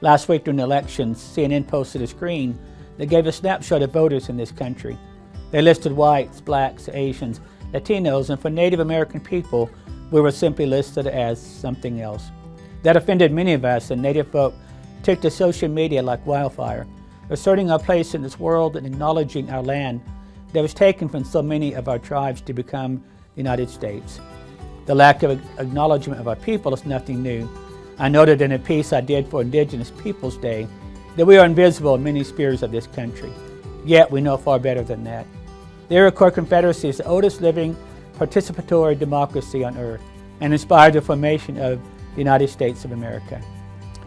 Last week during the elections, CNN posted a screen that gave a snapshot of voters in this country. They listed whites, blacks, Asians, Latinos, and for Native American people, we were simply listed as something else. That offended many of us, and Native folk took to social media like wildfire, asserting our place in this world and acknowledging our land that was taken from so many of our tribes to become the United States. The lack of acknowledgement of our people is nothing new. I noted in a piece I did for Indigenous Peoples Day that we are invisible in many spheres of this country. Yet we know far better than that. The Iroquois Confederacy is the oldest living participatory democracy on earth and inspired the formation of the United States of America.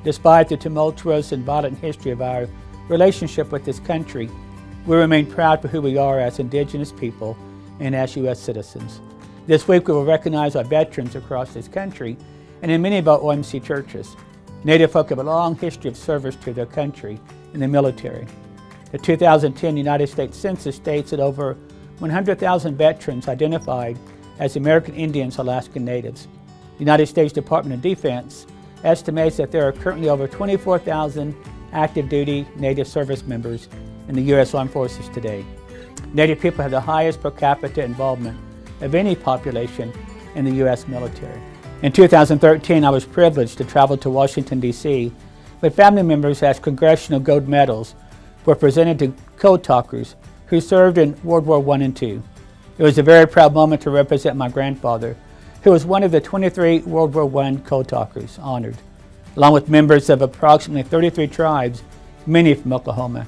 Despite the tumultuous and violent history of our relationship with this country, we remain proud for who we are as Indigenous people and as U.S. citizens. This week we will recognize our veterans across this country and in many of our OMC churches. Native folk have a long history of service to their country in the military. The 2010 United States Census states that over 100,000 veterans identified as American Indians or Alaskan Natives. The United States Department of Defense estimates that there are currently over 24,000 active duty Native service members in the U.S. Armed Forces today. Native people have the highest per capita involvement of any population in the U.S. military. In 2013, I was privileged to travel to Washington, D.C. with family members as Congressional Gold Medals were presented to code talkers who served in World War I and II. It was a very proud moment to represent my grandfather, who was one of the 23 World War I code talkers honored, along with members of approximately 33 tribes, many from Oklahoma.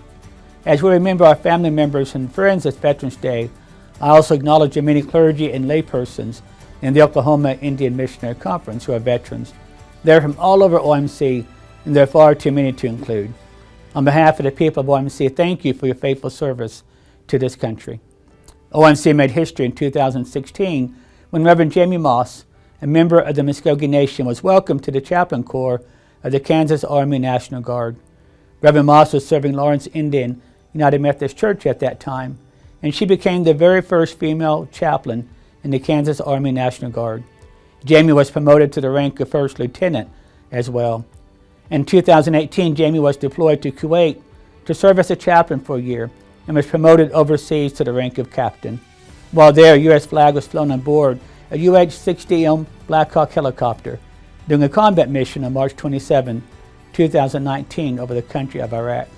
As we remember our family members and friends this Veterans Day, I also acknowledge the many clergy and laypersons in the Oklahoma Indian Missionary Conference who are veterans. They're from all over OMC, and there are far too many to include. On behalf of the people of OMC, thank you for your faithful service to this country. OMC made history in 2016 when Reverend Jamie Moss, a member of the Muskogee Nation, was welcomed to the Chaplain Corps of the Kansas Army National Guard. Reverend Moss was serving Lawrence Indian United Methodist Church at that time, and she became the very first female chaplain in the Kansas Army National Guard. Jamie was promoted to the rank of First Lieutenant as well. In 2018, Jamie was deployed to Kuwait to serve as a chaplain for a year and was promoted overseas to the rank of Captain. While there, a U.S. flag was flown on board a UH-60M Black Hawk helicopter during a combat mission on March 27, 2019 over the country of Iraq.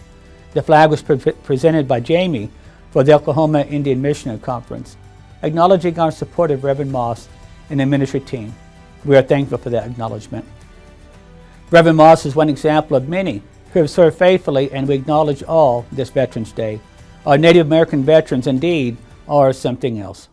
The flag was presented by Jamie for the Oklahoma Indian Missionary Conference, acknowledging our support of Reverend Moss and the ministry team. We are thankful for that acknowledgement. Reverend Moss is one example of many who have served faithfully, and we acknowledge all this Veterans Day. Our Native American veterans indeed are something else.